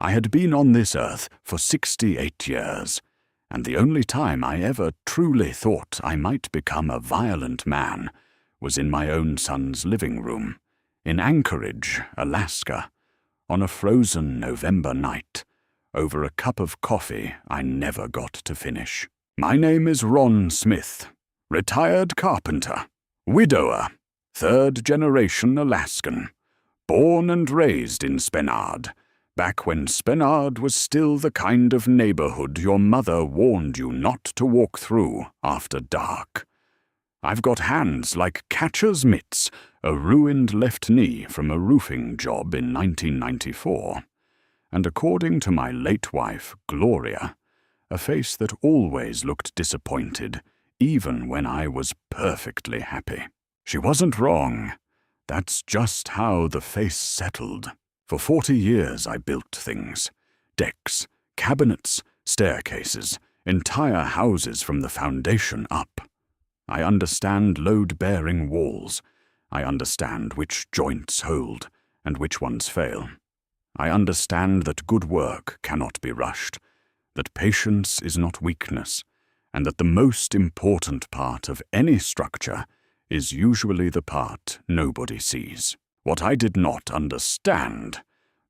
I had been on this earth for 68 years, and the only time I ever truly thought I might become a violent man was in my own son's living room, in Anchorage, Alaska, on a frozen November night, over a cup of coffee I never got to finish. My name is Ron Smith, retired carpenter, widower, third-generation Alaskan, born and raised in Spenard, back when Spenard was still the kind of neighborhood your mother warned you not to walk through after dark. I've got hands like catcher's mitts, a ruined left knee from a roofing job in 1994, and according to my late wife, Gloria, a face that always looked disappointed, even when I was perfectly happy. She wasn't wrong. That's just how the face settled. For 40 years I built things. Decks, cabinets, staircases, entire houses from the foundation up. I understand load-bearing walls. I understand which joints hold and which ones fail. I understand that good work cannot be rushed, that patience is not weakness, and that the most important part of any structure is usually the part nobody sees. What I did not understand,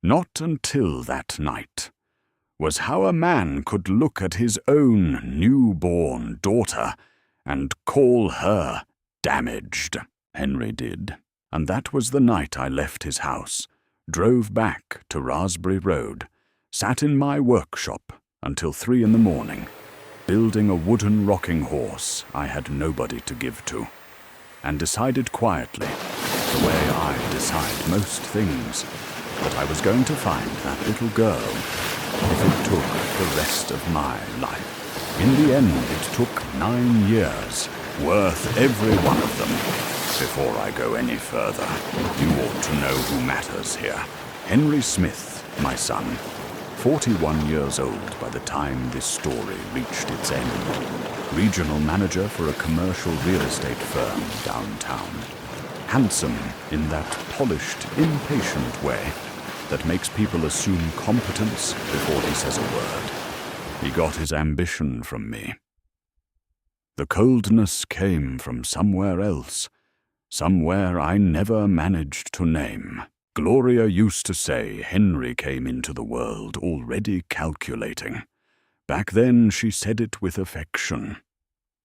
not until that night, was how a man could look at his own newborn daughter and call her damaged. Henry did, and that was the night I left his house, drove back to Raspberry Road, sat in my workshop until 3 a.m, building a wooden rocking horse I had nobody to give to, and decided quietly, the way I decide most things, that I was going to find that little girl if it took the rest of my life. In the end, it took 9 years, worth every one of them. Before I go any further, you ought to know who matters here. Henry Smith, my son, 41 years old by the time this story reached its end. Regional manager for a commercial real estate firm downtown. Handsome in that polished, impatient way that makes people assume competence before he says a word. He got his ambition from me. The coldness came from somewhere else, somewhere I never managed to name. Gloria used to say Henry came into the world already calculating. Back then she said it with affection.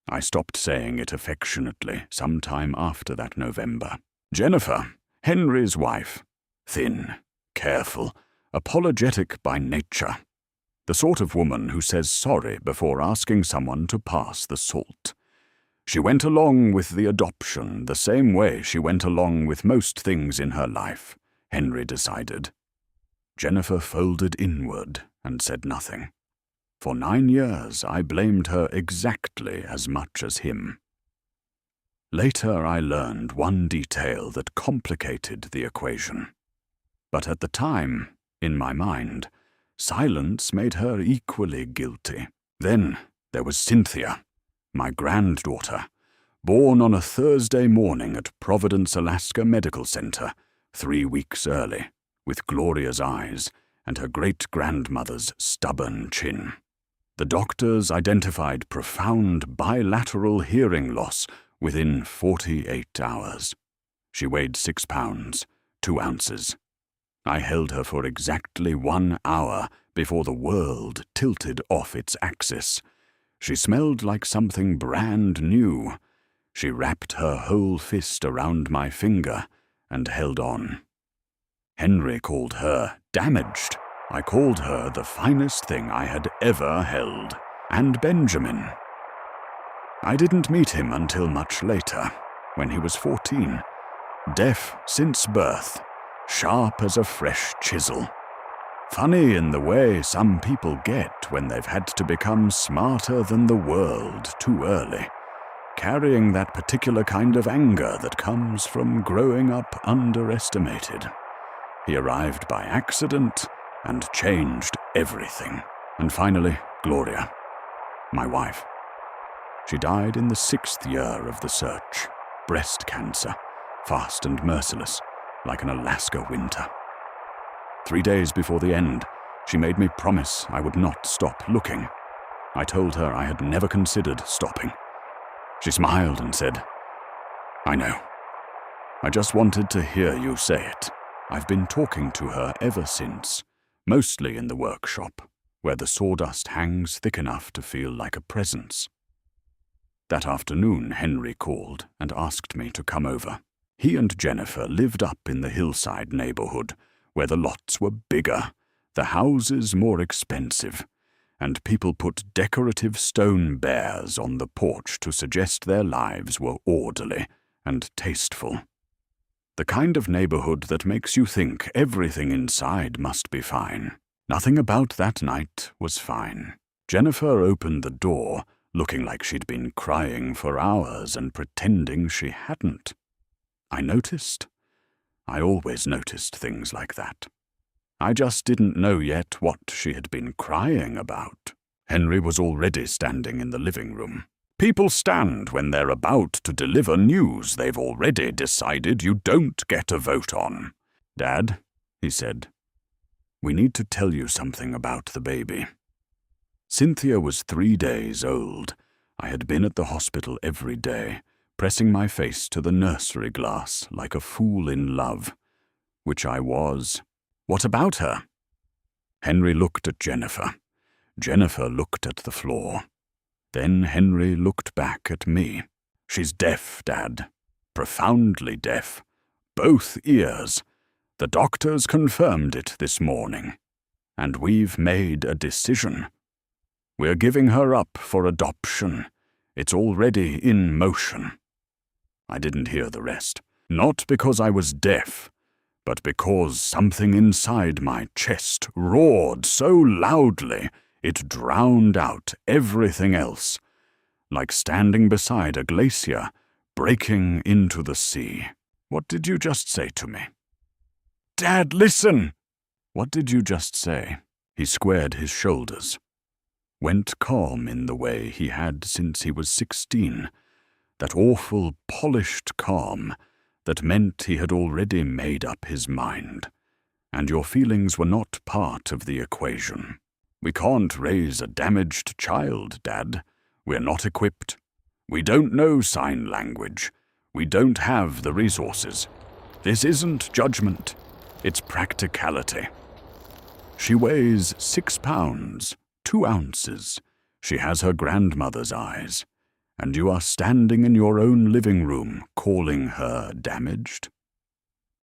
I stopped saying it affectionately sometime after that November. Jennifer, Henry's wife, thin, careful, apologetic by nature. The sort of woman who says sorry before asking someone to pass the salt. She went along with the adoption the same way she went along with most things in her life, Henry decided. Jennifer folded inward and said nothing. For 9 years I blamed her exactly as much as him. Later I learned one detail that complicated the equation. But at the time, in my mind, silence made her equally guilty. Then there was Cynthia, my granddaughter, born on a Thursday morning at Providence, Alaska Medical Center, 3 weeks early, with Gloria's eyes and her great-grandmother's stubborn chin. The doctors identified profound bilateral hearing loss within 48 hours. She weighed 6 pounds, 2 ounces. I held her for exactly 1 hour before the world tilted off its axis. She smelled like something brand new. She wrapped her whole fist around my finger and held on. Henry called her damaged. I called her the finest thing I had ever held. And Benjamin. I didn't meet him until much later, when he was 14, deaf since birth, sharp as a fresh chisel. Funny in the way some people get when they've had to become smarter than the world too early, carrying that particular kind of anger that comes from growing up underestimated. He arrived by accident and changed everything. And finally, Gloria, my wife. She died in the 6th year of the search. Breast cancer, fast and merciless, like an Alaska winter. 3 days before the end, She made me promise I would not stop looking. I told her I had never considered stopping. She smiled and said, "I know. I just wanted to hear you say it." I've been talking to her ever since, mostly in the workshop, where the sawdust hangs thick enough to feel like a presence. That afternoon, Henry called and asked me to come over. He and Jennifer lived up in the hillside neighborhood, where the lots were bigger, the houses more expensive, and people put decorative stone bears on the porch to suggest their lives were orderly and tasteful. The kind of neighborhood that makes you think everything inside must be fine. Nothing about that night was fine. Jennifer opened the door, looking like she'd been crying for hours and pretending she hadn't. I noticed. I always noticed things like that. I just didn't know yet what she had been crying about. Henry was already standing in the living room. People stand when they're about to deliver news they've already decided you don't get a vote on. "Dad," he said, "we need to tell you something about the baby." Cynthia was 3 days old. I had been at the hospital every day, pressing my face to the nursery glass like a fool in love, which I was. "What about her?" Henry looked at Jennifer. Jennifer looked at the floor. Then Henry looked back at me. "She's deaf, Dad. Profoundly deaf. Both ears. The doctors confirmed it this morning. And we've made a decision. We're giving her up for adoption. It's already in motion." I didn't hear the rest. Not because I was deaf, but because something inside my chest roared so loudly it drowned out everything else, like standing beside a glacier breaking into the sea. "What did you just say to me?" "Dad, listen!" "What did you just say?" He squared his shoulders. Went calm in the way he had since he was 16, that awful polished calm that meant he had already made up his mind, and your feelings were not part of the equation. "We can't raise a damaged child, Dad. We're not equipped. We don't know sign language. We don't have the resources. This isn't judgment. It's practicality. She weighs 6 pounds, 2 ounces. She has her grandmother's eyes. And you are standing in your own living room calling her damaged?"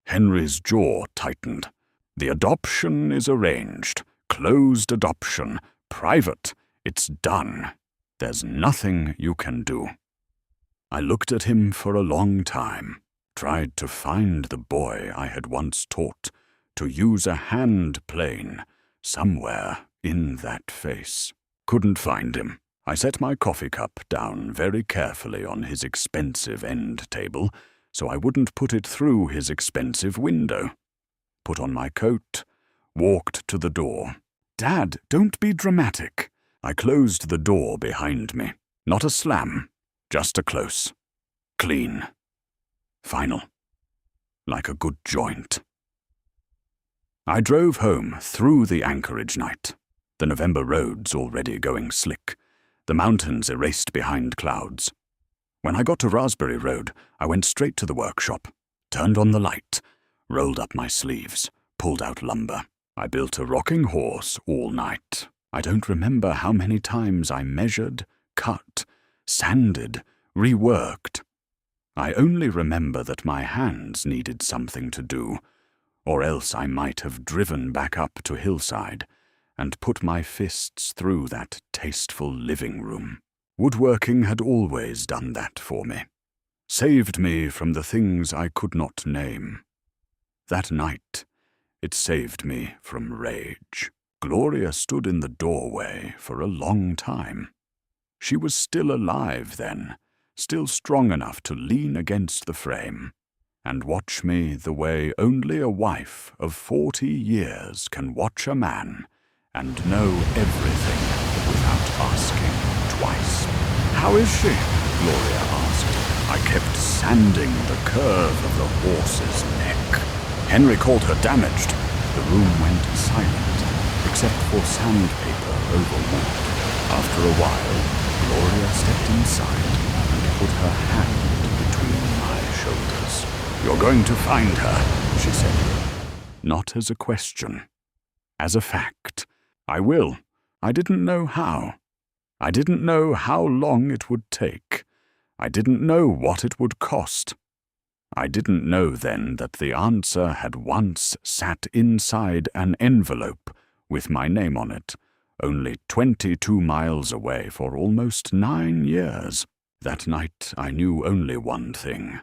Henry's jaw tightened. "The adoption is arranged. Closed adoption. Private. It's done. There's nothing you can do." I looked at him for a long time, tried to find the boy I had once taught to use a hand plane somewhere in that face. Couldn't find him. I set my coffee cup down very carefully on his expensive end table so I wouldn't put it through his expensive window. Put on my coat, walked to the door. "Dad, don't be dramatic." I closed the door behind me. Not a slam, just a close. Clean. Final. Like a good joint. I drove home through the Anchorage night. The November roads already going slick. The mountains erased behind clouds. When I got to Raspberry Road, I went straight to the workshop, turned on the light, rolled up my sleeves, pulled out lumber. I built a rocking horse all night. I don't remember how many times I measured, cut, sanded, reworked. I only remember that my hands needed something to do, or else I might have driven back up to Hillside and put my fists through that tasteful living room. Woodworking had always done that for me, saved me from the things I could not name. That night, it saved me from rage. Gloria stood in the doorway for a long time. She was still alive then, still strong enough to lean against the frame and watch me the way only a wife of 40 years can watch a man and know everything without asking twice. "How is she?" Gloria asked. I kept sanding the curve of the horse's neck. Henry called her damaged. The room went silent. except for sandpaper over wood. After a while, Gloria stepped inside and put her hand between my shoulders. "You're going to find her," she said. Not as a question. As a fact. I will. I didn't know how. I didn't know how long it would take. I didn't know what it would cost. I didn't know then that the answer had once sat inside an envelope with my name on it, only 22 miles away for almost 9 years. That night I knew only one thing.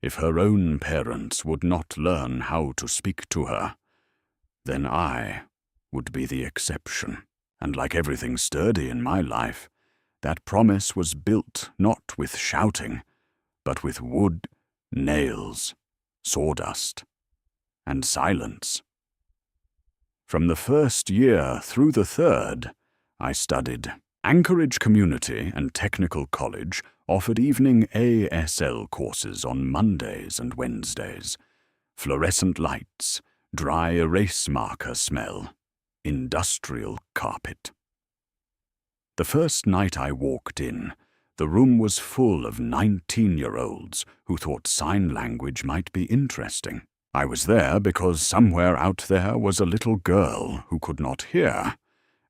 If her own parents would not learn how to speak to her, then I would be the exception. And like everything sturdy in my life, that promise was built not with shouting, but with wood, nails, sawdust, and silence. From the first year through the third, I studied. Anchorage Community and Technical College offered evening ASL courses on Mondays and Wednesdays. Fluorescent lights, dry erase marker smell, industrial carpet. The first night I walked in, the room was full of 19-year-olds who thought sign language might be interesting. I was there because somewhere out there was a little girl who could not hear,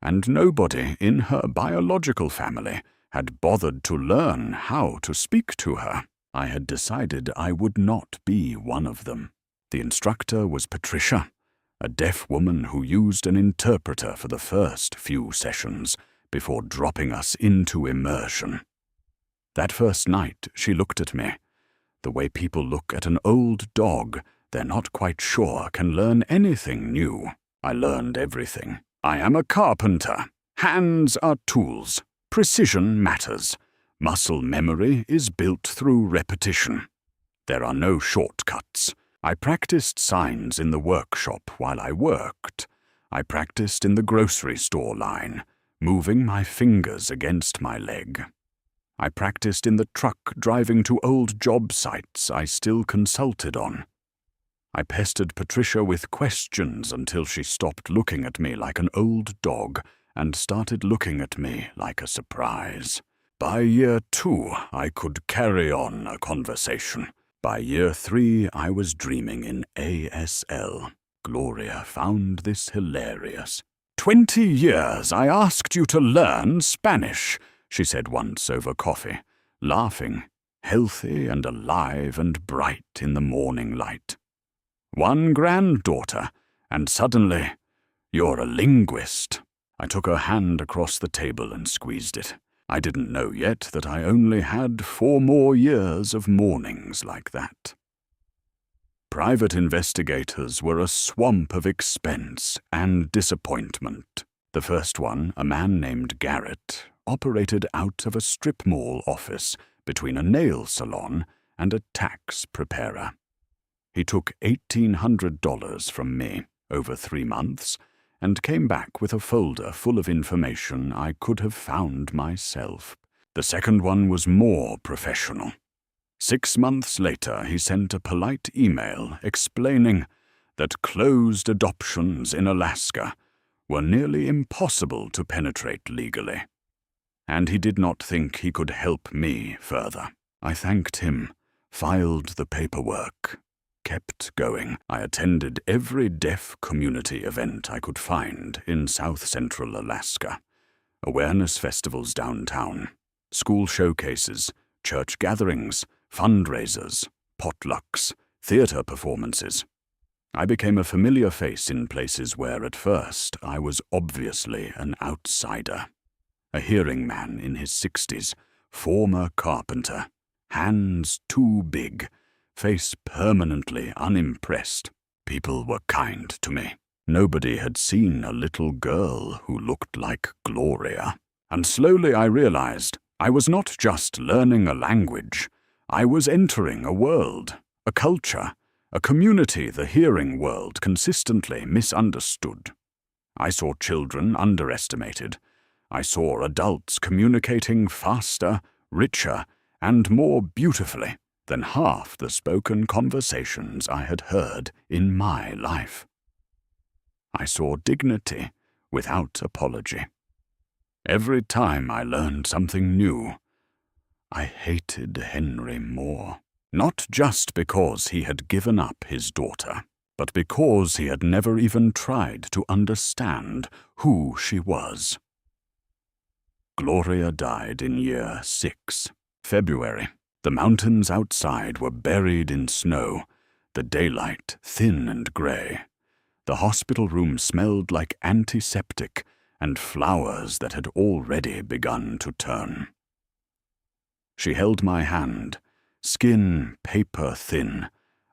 and nobody in her biological family had bothered to learn how to speak to her. I had decided I would not be one of them. The instructor was Patricia, a deaf woman who used an interpreter for the first few sessions before dropping us into immersion. That first night, she looked at me, the way people look at an old dog they're not quite sure can learn anything new. I learned everything. I am a carpenter. Hands are tools. Precision matters. Muscle memory is built through repetition. There are no shortcuts. I practiced signs in the workshop while I worked. I practiced in the grocery store line, moving my fingers against my leg. I practiced in the truck driving to old job sites I still consulted on. I pestered Patricia with questions until she stopped looking at me like an old dog and started looking at me like a surprise. By year 2, I could carry on a conversation. By year 3, I was dreaming in ASL. Gloria found this hilarious. 20 years I asked you to learn Spanish, she said once over coffee, laughing, healthy and alive and bright in the morning light. 1 granddaughter, and suddenly, you're a linguist. I took her hand across the table and squeezed it. I didn't know yet that I only had 4 more years of mornings like that. Private investigators were a swamp of expense and disappointment. The first one, a man named Garrett, operated out of a strip mall office between a nail salon and a tax preparer. He took $1,800 from me over 3 months and came back with a folder full of information I could have found myself. The second one was more professional. 6 months later, he sent a polite email explaining that closed adoptions in Alaska were nearly impossible to penetrate legally, and he did not think he could help me further. I thanked him, filed the paperwork, kept going. I attended every deaf community event I could find in south-central Alaska. Awareness festivals downtown, school showcases, church gatherings, fundraisers, potlucks, theater performances. I became a familiar face in places where at first I was obviously an outsider. A hearing man in his 60s, former carpenter, hands too big, face permanently unimpressed. People were kind to me. Nobody had seen a little girl who looked like Gloria. And slowly I realized I was not just learning a language. I was entering a world, a culture, a community the hearing world consistently misunderstood. I saw children underestimated. I saw adults communicating faster, richer, and more beautifully than half the spoken conversations I had heard in my life. I saw dignity without apology. Every time I learned something new, I hated Henry more. Not just because he had given up his daughter, but because he had never even tried to understand who she was. Gloria died in year 6, February. The mountains outside were buried in snow, the daylight thin and grey. The hospital room smelled like antiseptic and flowers that had already begun to turn. She held my hand, skin paper thin,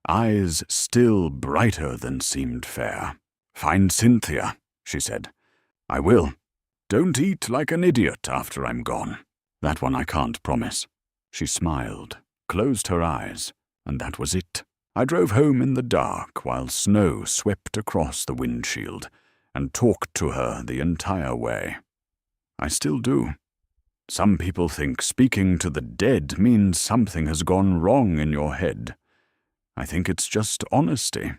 eyes still brighter than seemed fair. "Find Cynthia," she said. "I will. Don't eat like an idiot after I'm gone." "That one I can't promise." She smiled, closed her eyes, and that was it. I drove home in the dark while snow swept across the windshield and talked to her the entire way. I still do. Some people think speaking to the dead means something has gone wrong in your head. I think it's just honesty.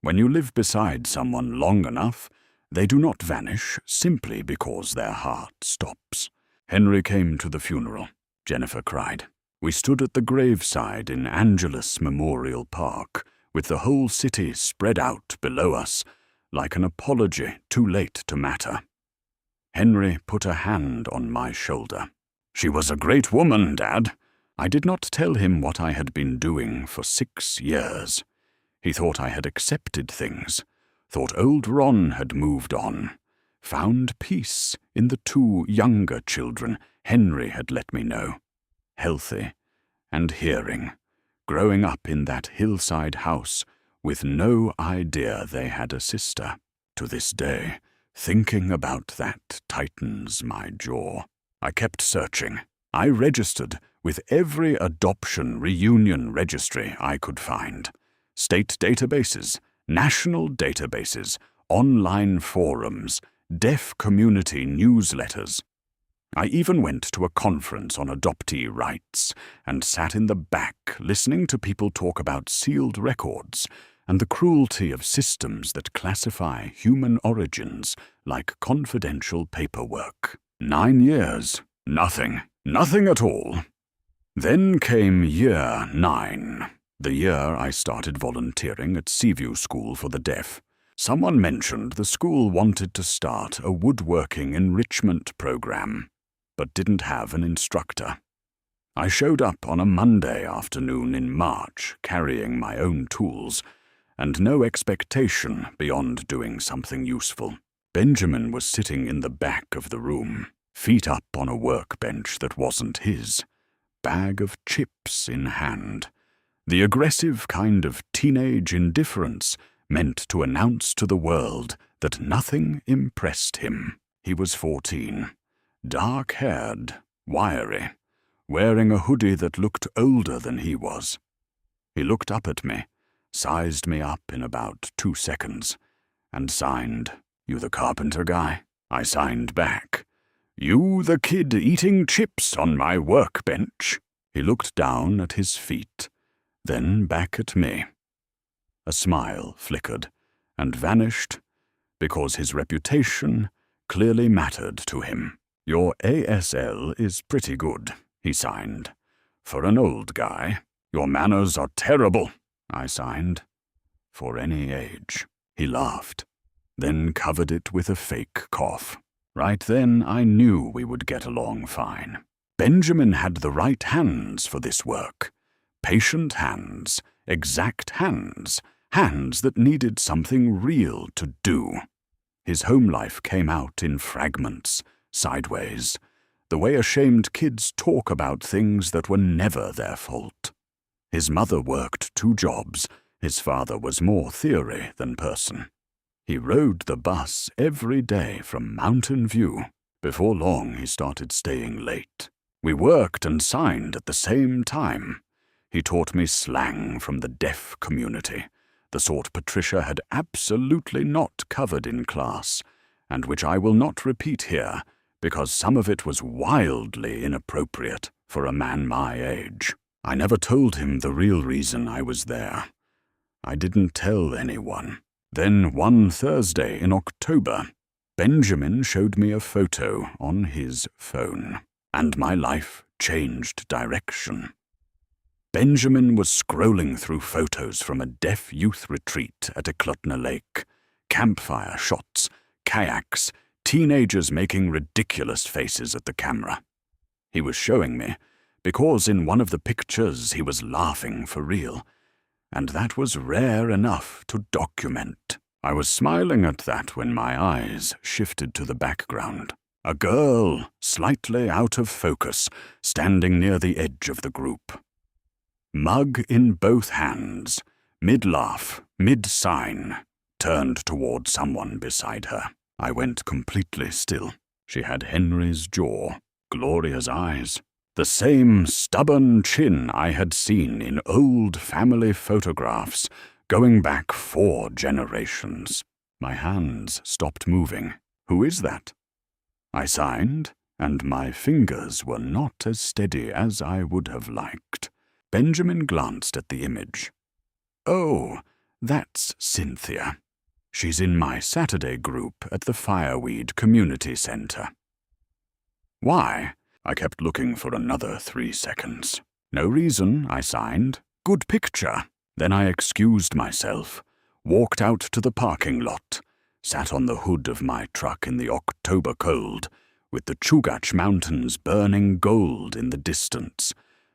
When you live beside someone long enough, they do not vanish simply because their heart stops. Henry came to the funeral, Jennifer cried. We stood at the graveside in Angelus Memorial Park, with the whole city spread out below us, like an apology too late to matter. Henry put a hand on my shoulder. "She was a great woman, Dad." I did not tell him what I had been doing for 6 years. He thought I had accepted things, thought old Ron had moved on, found peace in the 2 younger children Henry had let me know. Healthy and hearing, growing up in that hillside house with no idea they had a sister. To this day, thinking about that tightens my jaw. I kept searching. I registered with every adoption reunion registry I could find. State databases, national databases, online forums, deaf community newsletters. I even went to a conference on adoptee rights and sat in the back listening to people talk about sealed records and the cruelty of systems that classify human origins like confidential paperwork. 9 years. Nothing at all. Then came year 9, the year I started volunteering at Seaview School for the Deaf. Someone mentioned the school wanted to start a woodworking enrichment program, but didn't have an instructor. I showed up on a Monday afternoon in March carrying my own tools, and no expectation beyond doing something useful. Benjamin was sitting in the back of the room, feet up on a workbench that wasn't his, bag of chips in hand. The aggressive kind of teenage indifference meant to announce to the world that nothing impressed him. He was 14, dark-haired, wiry, wearing a hoodie that looked older than he was. He looked up at me, sized me up in about 2 seconds, and signed, "You the carpenter guy?" I signed back, "You the kid eating chips on my workbench?" He looked down at his feet, then back at me. A smile flickered and vanished because his reputation clearly mattered to him. "Your ASL is pretty good," he signed. "For an old guy. Your manners are terrible," I signed. "For any age." He laughed, then covered it with a fake cough. Right then I knew we would get along fine. Benjamin had the right hands for this work. Patient hands, exact hands, hands that needed something real to do. His home life came out in fragments, sideways, the way ashamed kids talk about things that were never their fault. His mother worked 2 jobs. His father was more theory than person. He rode the bus every day from Mountain View. Before long, he started staying late. We worked and signed at the same time. He taught me slang from the deaf community, the sort Patricia had absolutely not covered in class, and which I will not repeat here because some of it was wildly inappropriate for a man my age. I never told him the real reason I was there. I didn't tell anyone. Then one Thursday in October, Benjamin showed me a photo on his phone, and my life changed direction. Benjamin was scrolling through photos from a deaf youth retreat at Eklutna Lake, campfire shots, kayaks, teenagers making ridiculous faces at the camera. He was showing me, because in one of the pictures he was laughing for real, and that was rare enough to document. I was smiling at that when my eyes shifted to the background. A girl, slightly out of focus, standing near the edge of the group. Mug in both hands, mid-laugh, mid-sign, turned toward someone beside her. I went completely still. She had Henry's jaw, Gloria's eyes, the same stubborn chin I had seen in old family photographs going back 4 generations. My hands stopped moving. Who is that? I signed, and my fingers were not as steady as I would have liked. Benjamin glanced at the image. Oh, that's Cynthia. She's in my Saturday group at the Fireweed Community Center. Why? I kept looking for another 3 seconds. No reason, I signed. Good picture. Then I excused myself, walked out to the parking lot, sat on the hood of my truck in the October cold, with the Chugach Mountains burning gold in the distance,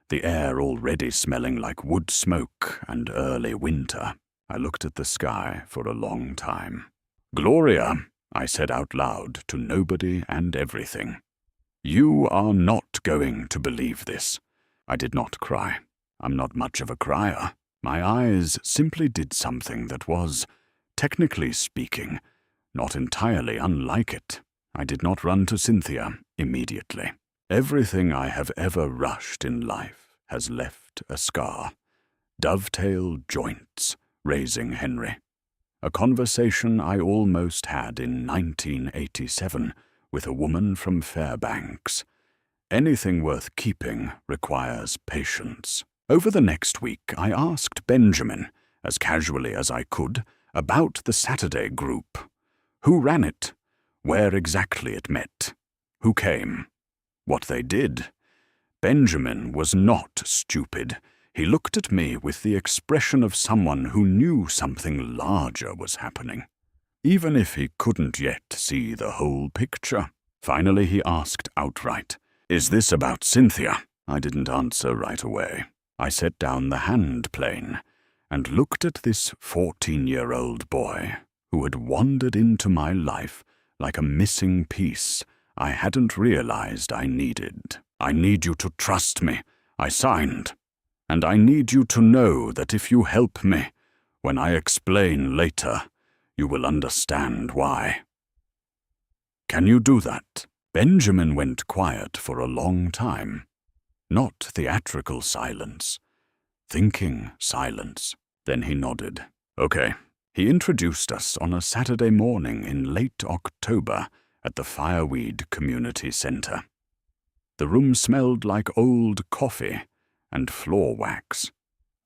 the air already smelling like wood smoke and early winter. I looked at the sky for a long time. Gloria, I said out loud to nobody and everything. You are not going to believe this. I did not cry. I'm not much of a crier. My eyes simply did something that was, technically speaking, not entirely unlike it. I did not run to Cynthia immediately. Everything I have ever rushed in life has left a scar. Dovetail joints, raising Henry. A conversation I almost had in 1987 with a woman from Fairbanks. Anything worth keeping requires patience. Over the next week, I asked Benjamin, as casually as I could, about the Saturday group. Who ran it? Where exactly it met? Who came? What they did? Benjamin was not stupid. He looked at me with the expression of someone who knew something larger was happening, even if he couldn't yet see the whole picture. Finally, he asked outright, "Is this about Cynthia?" I didn't answer right away. I set down the hand plane and looked at this 14-year-old boy who had wandered into my life like a missing piece I hadn't realized I needed. I need you to trust me, I signed. And I need you to know that if you help me, when I explain later, you will understand why. Can you do that? Benjamin went quiet for a long time. Not theatrical silence. Thinking silence. Then he nodded. Okay. He introduced us on a Saturday morning in late October at the Fireweed Community Center. The room smelled like old coffee and floor wax.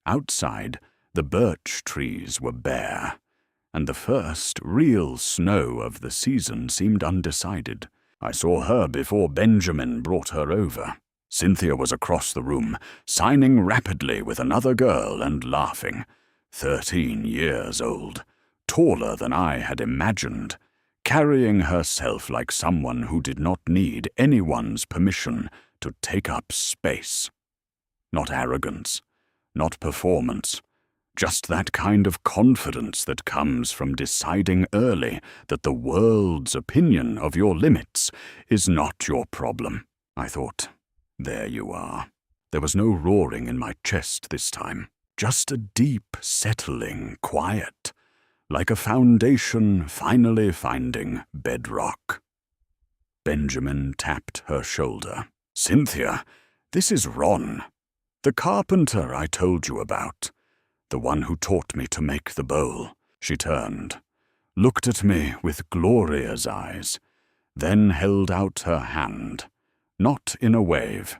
Outside, the birch trees were bare, and the first real snow of the season seemed undecided. I saw her before Benjamin brought her over. Cynthia was across the room, signing rapidly with another girl and laughing. 13 years old, taller than I had imagined, carrying herself like someone who did not need anyone's permission to take up space. Not arrogance, not performance, just that kind of confidence that comes from deciding early that the world's opinion of your limits is not your problem. I thought, there you are. There was no roaring in my chest this time, just a deep, settling quiet, like a foundation finally finding bedrock. Benjamin tapped her shoulder. Cynthia, this is Ron, the carpenter I told you about, the one who taught me to make the bowl. She turned, looked at me with Gloria's eyes, then held out her hand, not in a wave,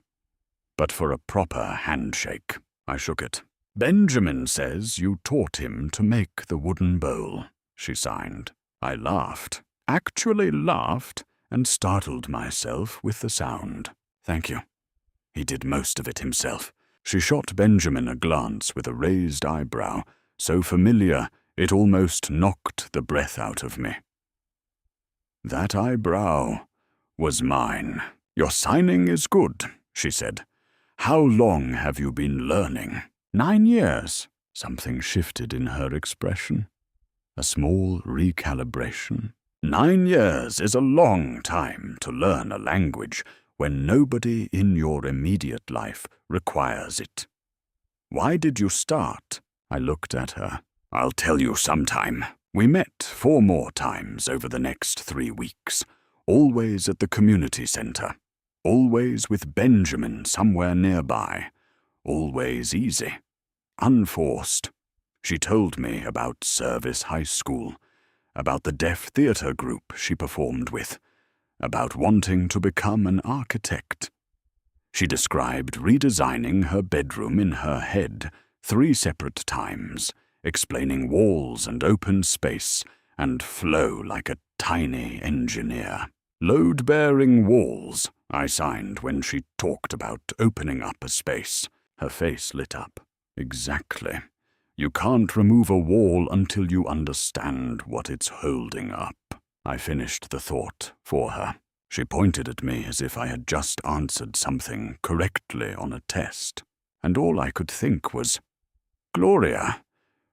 but for a proper handshake. I shook it. Benjamin says you taught him to make the wooden bowl, she signed. I laughed. actually laughed and startled myself with the sound. "Thank you." He did most of it himself. She shot Benjamin a glance with a raised eyebrow, so familiar it almost knocked the breath out of me. That eyebrow was mine. "Your signing is good," she said. "How long have you been learning?" 9 years. Something shifted in her expression. A small recalibration. 9 years is a long time to learn a language when nobody in your immediate life requires it. "Why did you start?" I looked at her. "I'll tell you sometime." We met 4 more times over the next 3 weeks, always at the community center, always with Benjamin somewhere nearby, always easy, unforced. She told me about Service High School, about the deaf theater group she performed with, about wanting to become an architect. She described redesigning her bedroom in her head 3 separate times, explaining walls and open space, and flow like a tiny engineer. "Load-bearing walls," I signed when she talked about opening up a space. Her face lit up. "Exactly. You can't remove a wall until you understand what it's holding up." I finished the thought for her. She pointed at me as if I had just answered something correctly on a test, and all I could think was, "Gloria,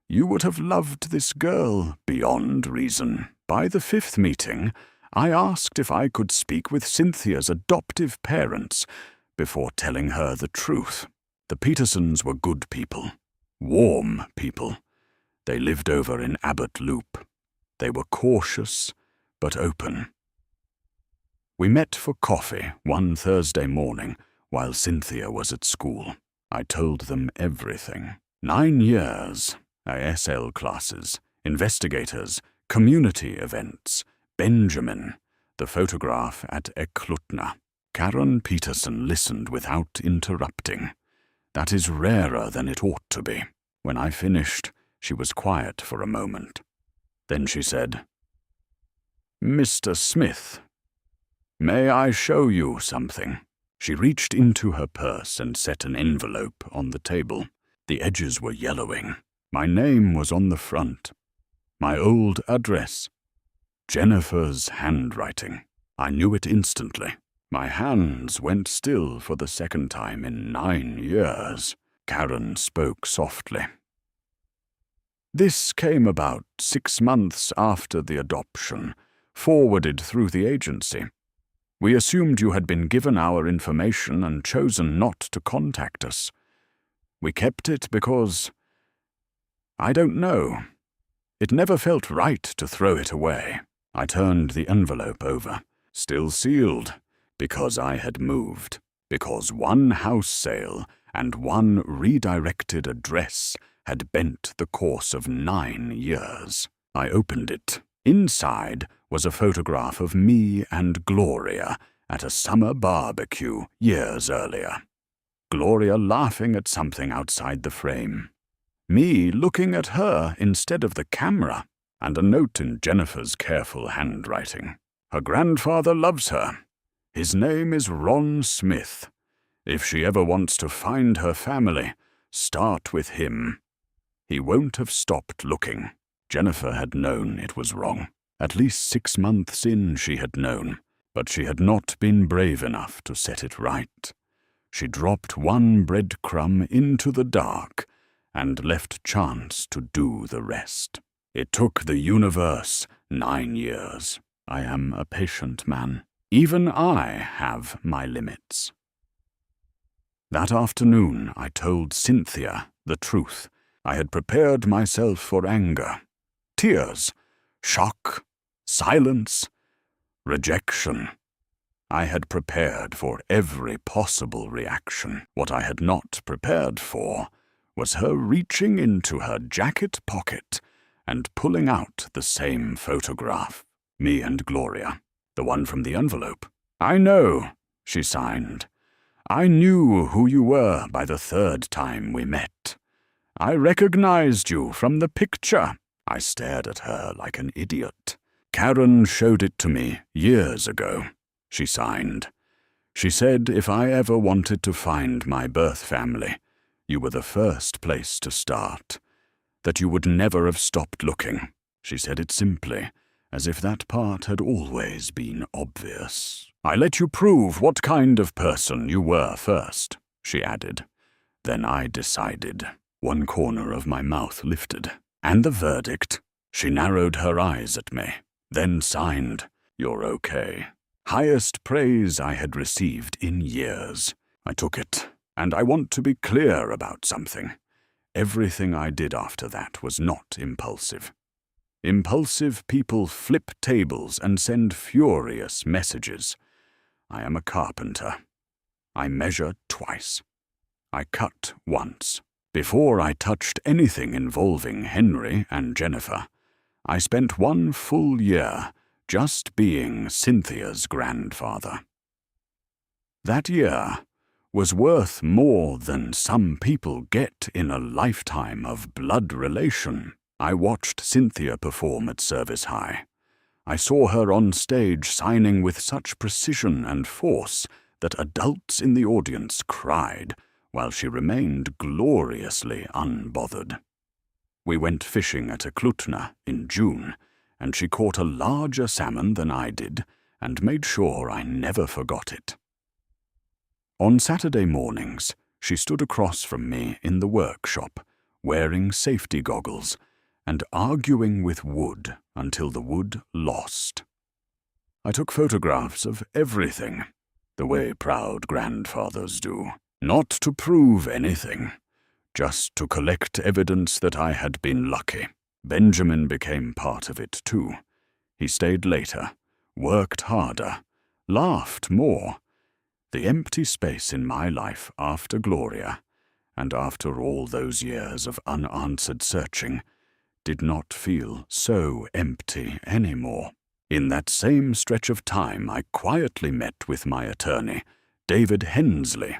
you would have loved this girl beyond reason." By the 5th meeting, I asked if I could speak with Cynthia's adoptive parents before telling her the truth. The Petersons were good people, warm people. They lived over in Abbott Loop. They were cautious, but open. We met for coffee one Thursday morning while Cynthia was at school. I told them everything. 9 years, ISL classes, investigators, community events, Benjamin, the photograph at Eklutna. Karen Peterson listened without interrupting. That is rarer than it ought to be. When I finished, she was quiet for a moment. Then she said, "Mr. Smith, may I show you something?" She reached into her purse and set an envelope on the table. The edges were yellowing. My name was on the front. My old address. Jennifer's handwriting. I knew it instantly. My hands went still for the second time in 9 years. Karen spoke softly. "This came about 6 months after the adoption, forwarded through the agency. We assumed you had been given our information and chosen not to contact us. We kept it because, I don't know. It never felt right to throw it away." I turned the envelope over, still sealed, because I had moved, because one house sale and one redirected address had bent the course of 9 years. I opened it. Inside was a photograph of me and Gloria at a summer barbecue years earlier. Gloria laughing at something outside the frame. Me looking at her instead of the camera, and a note in Jennifer's careful handwriting. "Her grandfather loves her. His name is Ron Smith. If she ever wants to find her family, start with him. He won't have stopped looking." Jennifer had known it was wrong. At least 6 months in she had known, but she had not been brave enough to set it right. She dropped one breadcrumb into the dark and left chance to do the rest. It took the universe 9 years. I am a patient man. Even I have my limits. That afternoon I told Cynthia the truth. I had prepared myself for anger, tears, shock, silence, rejection. I had prepared for every possible reaction. What I had not prepared for was her reaching into her jacket pocket and pulling out the same photograph. Me and Gloria, the one from the envelope. "I know," she signed. "I knew who you were by the 3rd time we met. I recognized you from the picture." I stared at her like an idiot. Karen showed it to me years ago. She signed. She said if I ever wanted to find my birth family, you were the first place to start. That you would never have stopped looking. She said it simply, as if that part had always been obvious. I let you prove what kind of person you were first, she added. Then I decided. One corner of my mouth lifted. And the verdict? She narrowed her eyes at me, then signed, "You're okay." Highest praise I had received in years. I took it, and I want to be clear about something. Everything I did after that was not impulsive. Impulsive people flip tables and send furious messages. I am a carpenter. I measure twice. I cut once. Before I touched anything involving Henry and Jennifer, I spent 1 full year just being Cynthia's grandfather. That year was worth more than some people get in a lifetime of blood relation. I watched Cynthia perform at Service High. I saw her on stage signing with such precision and force that adults in the audience cried, while she remained gloriously unbothered. We went fishing at Eklutna in June, and she caught a larger salmon than I did and made sure I never forgot it. On Saturday mornings, she stood across from me in the workshop, wearing safety goggles and arguing with wood until the wood lost. I took photographs of everything, the way proud grandfathers do, not to prove anything, just to collect evidence that I had been lucky. Benjamin became part of it too. He stayed later, worked harder, laughed more. The empty space in my life after Gloria, and after all those years of unanswered searching, did not feel so empty anymore. In that same stretch of time, I quietly met with my attorney, David Hensley,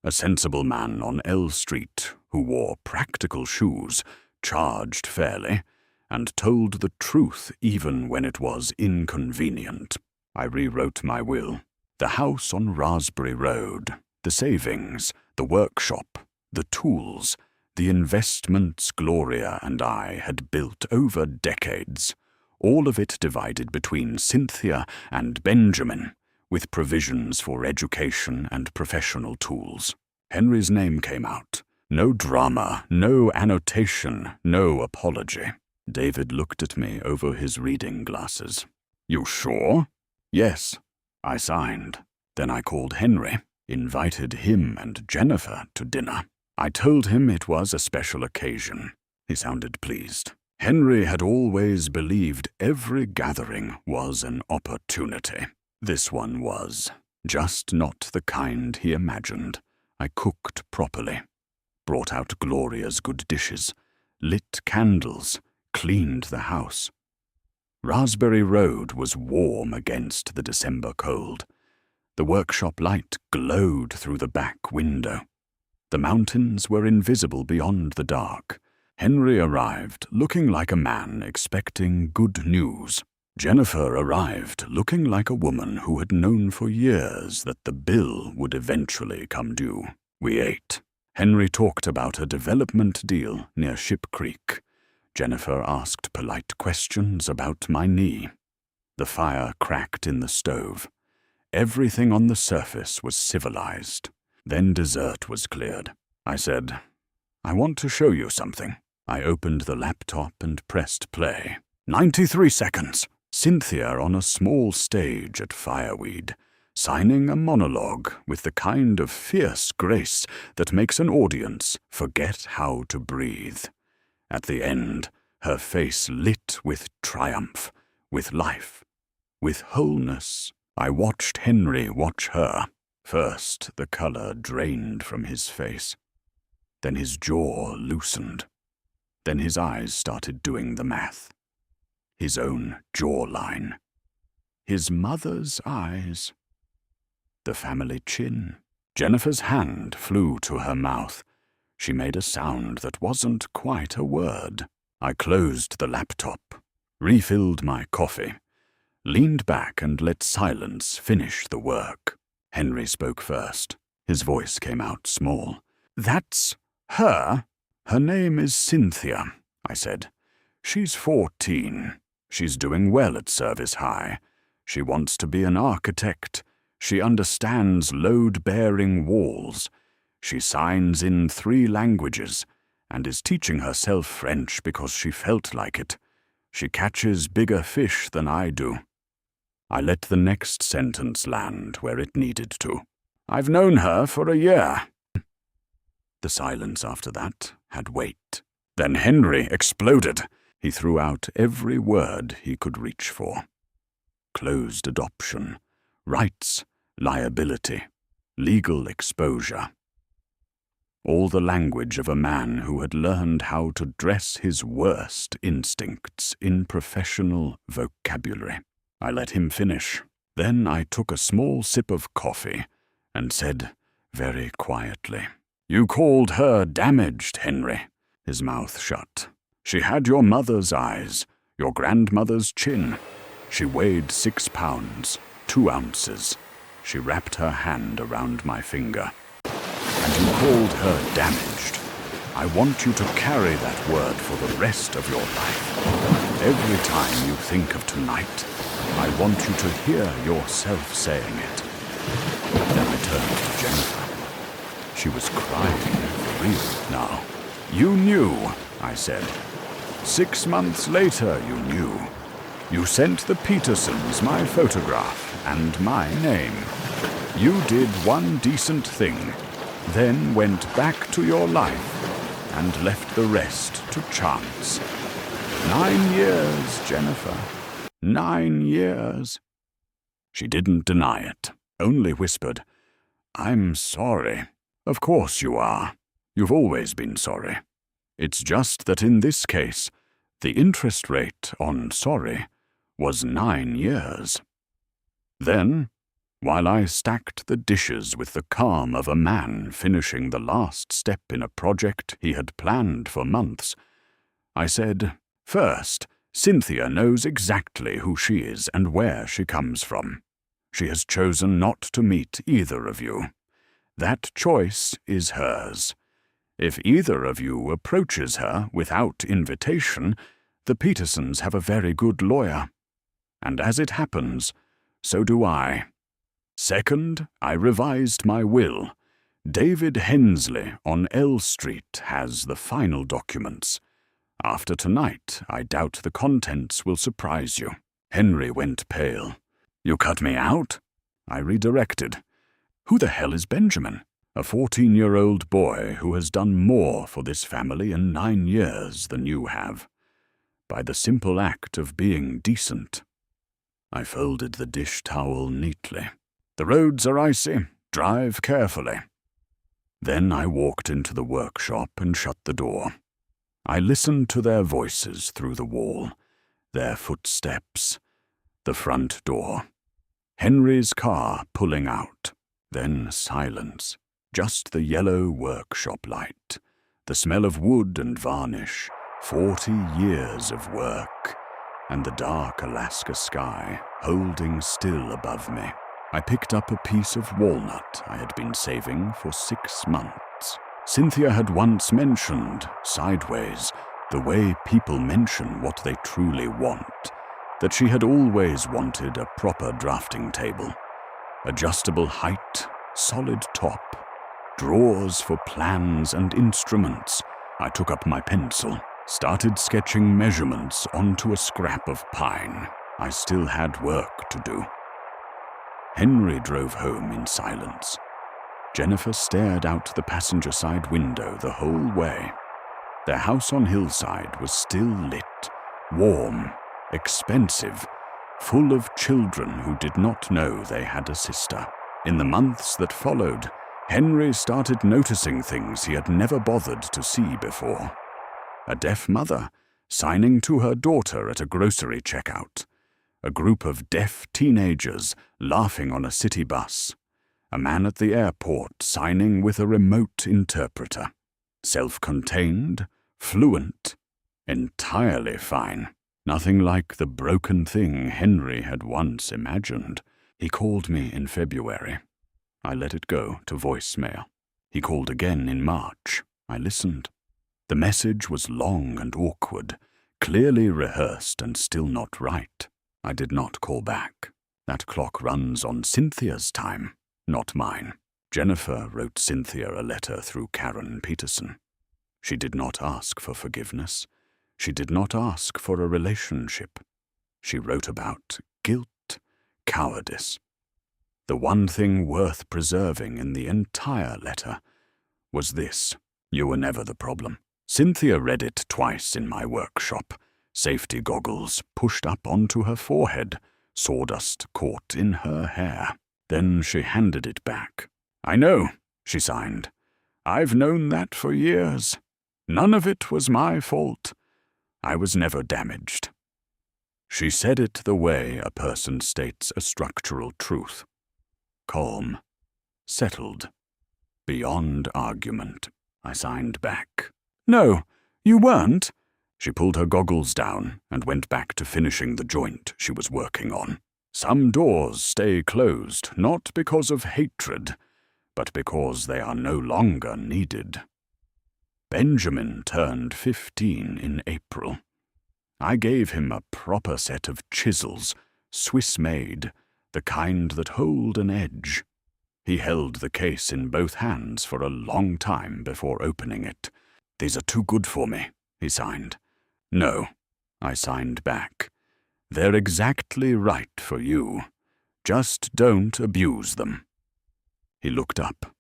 a sensible man on L Street who wore practical shoes, charged fairly, and told the truth even when it was inconvenient. I rewrote my will. The house on Raspberry Road, the savings, the workshop, the tools, the investments Gloria and I had built over decades, all of it divided between Cynthia and Benjamin, with provisions for education and professional tools. Henry's name came out. No drama, no annotation, no apology. David looked at me over his reading glasses. "You sure?" "Yes." I signed. Then I called Henry, invited him and Jennifer to dinner. I told him it was a special occasion. He sounded pleased. Henry had always believed every gathering was an opportunity. This one was, just not the kind he imagined. I cooked properly, brought out Gloria's good dishes, lit candles, cleaned the house. Raspberry Road was warm against the December cold. The workshop light glowed through the back window. The mountains were invisible beyond the dark. Henry arrived, looking like a man expecting good news. Jennifer arrived, looking like a woman who had known for years that the bill would eventually come due. We ate. Henry talked about a development deal near Ship Creek. Jennifer asked polite questions about my knee. The fire cracked in the stove. Everything on the surface was civilized. Then dessert was cleared. I said, "I want to show you something." I opened the laptop and pressed play. 93 seconds. Cynthia on a small stage at Fireweed, signing a monologue with the kind of fierce grace that makes an audience forget how to breathe. At the end, her face lit with triumph, with life, with wholeness. I watched Henry watch her. First, the color drained from his face. Then his jaw loosened. Then his eyes started doing the math. His own jawline. His mother's eyes. The family chin. Jennifer's hand flew to her mouth. She made a sound that wasn't quite a word. I closed the laptop, refilled my coffee, leaned back and let silence finish the work. Henry spoke first. His voice came out small. "That's her? Her name is Cynthia," I said. "She's 14. She's doing well at Service High. She wants to be an architect. She understands load-bearing walls. She signs in 3 languages and is teaching herself French because she felt like it. She catches bigger fish than I do." I let the next sentence land where it needed to. "I've known her for a year." The silence after that had weight. Then Henry exploded. He threw out every word he could reach for. Closed adoption, rights, liability, legal exposure. All the language of a man who had learned how to dress his worst instincts in professional vocabulary. I let him finish. Then I took a small sip of coffee and said very quietly, "You called her damaged, Henry." His mouth shut. "She had your mother's eyes, your grandmother's chin. She weighed 6 pounds, 2 ounces. She wrapped her hand around my finger. And you called her damaged. I want you to carry that word for the rest of your life. Every time you think of tonight, I want you to hear yourself saying it." Then I turned to Jennifer. She was crying for real now. "You knew," I said. 6 months later you knew. You sent the Petersons my photograph and my name. You did one decent thing, then went back to your life and left the rest to chance. 9 years, Jennifer. 9 years. She didn't deny it, only whispered, "I'm sorry." "Of course you are. You've always been sorry. It's just that in this case, the interest rate on sorry was 9 years. Then, while I stacked the dishes with the calm of a man finishing the last step in a project he had planned for months, I said, "First, Cynthia knows exactly who she is and where she comes from. She has chosen not to meet either of you. That choice is hers. If either of you approaches her without invitation, the Petersons have a very good lawyer. And as it happens, so do I. Second, I revised my will. David Hensley on L Street has the final documents. After tonight, I doubt the contents will surprise you." Henry went pale. "You cut me out?" I redirected. "Who the hell is Benjamin? A 14-year-old boy who has done more for this family in 9 years than you have. By the simple act of being decent." I folded the dish towel neatly. "The roads are icy. Drive carefully." Then I walked into the workshop and shut the door. I listened to their voices through the wall, their footsteps, the front door, Henry's car pulling out, then silence, just the yellow workshop light, the smell of wood and varnish, 40 years of work, and the dark Alaska sky holding still above me. I picked up a piece of walnut I had been saving for 6 months. Cynthia had once mentioned, sideways, the way people mention what they truly want, that she had always wanted a proper drafting table. Adjustable height, solid top, drawers for plans and instruments. I took up my pencil, started sketching measurements onto a scrap of pine. I still had work to do. Henry drove home in silence. Jennifer stared out the passenger side window the whole way. Their house on Hillside was still lit, warm, expensive, full of children who did not know they had a sister. In the months that followed, Henry started noticing things he had never bothered to see before. A deaf mother signing to her daughter at a grocery checkout. A group of deaf teenagers laughing on a city bus. A man at the airport signing with a remote interpreter. Self-contained, fluent, entirely fine. Nothing like the broken thing Henry had once imagined. He called me in February. I let it go to voicemail. He called again in March. I listened. The message was long and awkward, clearly rehearsed and still not right. I did not call back. That clock runs on Cynthia's time, not mine. Jennifer wrote Cynthia a letter through Karen Peterson. She did not ask for forgiveness. She did not ask for a relationship. She wrote about guilt, cowardice. The one thing worth preserving in the entire letter was this: you were never the problem. Cynthia read it twice in my workshop. Safety goggles pushed up onto her forehead, sawdust caught in her hair. Then she handed it back. "I know," she signed. "I've known that for years. None of it was my fault. I was never damaged." She said it the way a person states a structural truth. Calm, settled, beyond argument. I signed back. "No, you weren't." She pulled her goggles down and went back to finishing the joint she was working on. Some doors stay closed, not because of hatred, but because they are no longer needed. Benjamin turned 15 in April. I gave him a proper set of chisels, Swiss-made, the kind that hold an edge. He held the case in both hands for a long time before opening it. "These are too good for me," he signed. "No," I signed back. "They're exactly right for you. Just don't abuse them." He looked up.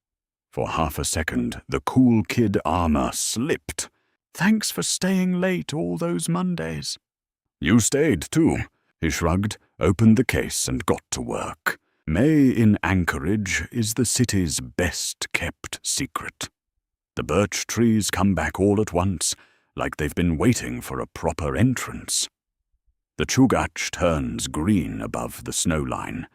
For half a second, the cool kid armor slipped. "Thanks for staying late all those Mondays." "You stayed too." He shrugged, opened the case, and got to work. May in Anchorage is the city's best-kept secret. The birch trees come back all at once, like they've been waiting for a proper entrance. The Chugach turns green above the snow line.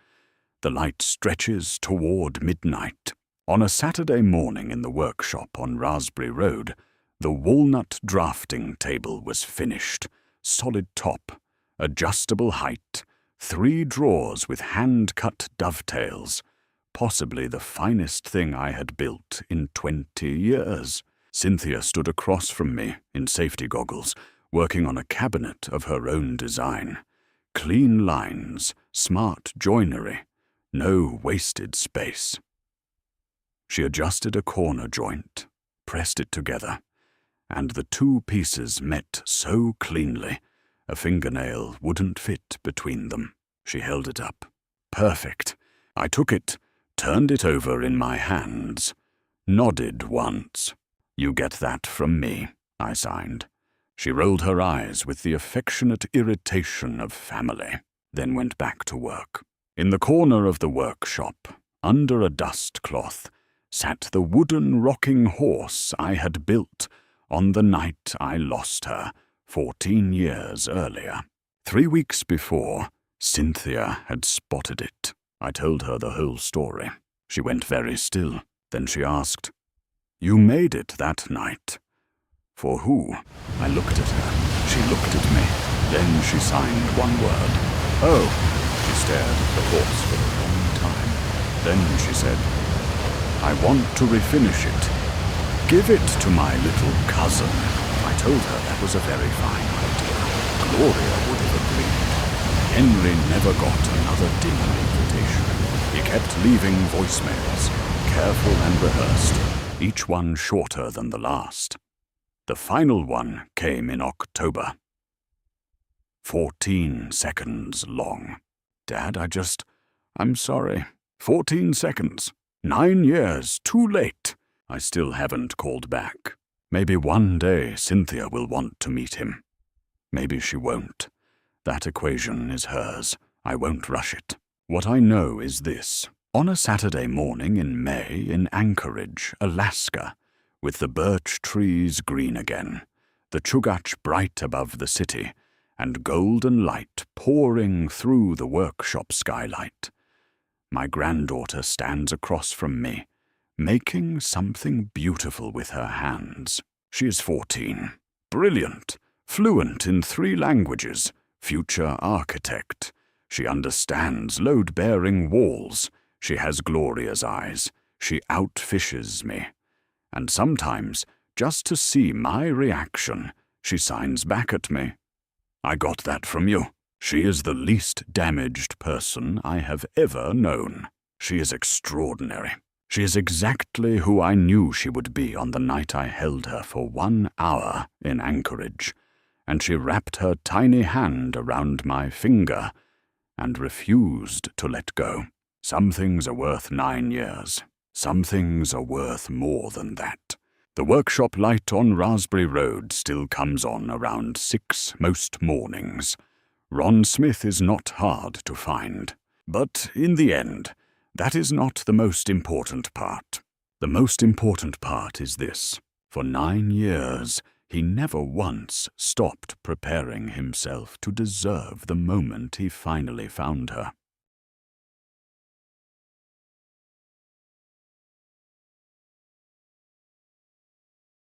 The light stretches toward midnight. On a Saturday morning in the workshop on Raspberry Road, the walnut drafting table was finished. Solid top, adjustable height, 3 drawers with hand-cut dovetails. Possibly the finest thing I had built in 20 years. Cynthia stood across from me in safety goggles, working on a cabinet of her own design. Clean lines, smart joinery, no wasted space. She adjusted a corner joint, pressed it together, and the 2 pieces met so cleanly, a fingernail wouldn't fit between them. She held it up. Perfect. I took it, turned it over in my hands, nodded once. "You get that from me," I signed. She rolled her eyes with the affectionate irritation of family, then went back to work. In the corner of the workshop, under a dust cloth, sat the wooden rocking horse I had built on the night I lost her 14 years earlier. 3 weeks before, Cynthia had spotted it. I told her the whole story. She went very still. Then she asked, "You made it that night. For who?" I looked at her. She looked at me. Then she signed one word. "Oh." She stared at the horse for a long time. Then she said, "I want to refinish it. Give it to my little cousin." I told her that was a very fine idea. Gloria would have agreed. Henry never got another dinner invitation. He kept leaving voicemails, careful and rehearsed, each one shorter than the last. The final one came in October. 14 seconds long. "Dad, I'm sorry. 14 seconds. 9 years, too late." I still haven't called back. Maybe one day Cynthia will want to meet him. Maybe she won't. That equation is hers. I won't rush it. What I know is this. On a Saturday morning in May in Anchorage, Alaska, with the birch trees green again, the Chugach bright above the city, and golden light pouring through the workshop skylight, my granddaughter stands across from me, making something beautiful with her hands. She is 14, brilliant, fluent in 3 languages, future architect. She understands load-bearing walls. She has glorious eyes. She outfishes me. And sometimes, just to see my reaction, she signs back at me. I got that from you. She is the least damaged person I have ever known. She is extraordinary. She is exactly who I knew she would be on the night I held her for 1 hour in Anchorage, and she wrapped her tiny hand around my finger and refused to let go. Some things are worth 9 years. Some things are worth more than that. The workshop light on Raspberry Road still comes on around 6 most mornings. Ron Smith is not hard to find. But in the end, that is not the most important part. The most important part is this. For 9 years, he never once stopped preparing himself to deserve the moment he finally found her.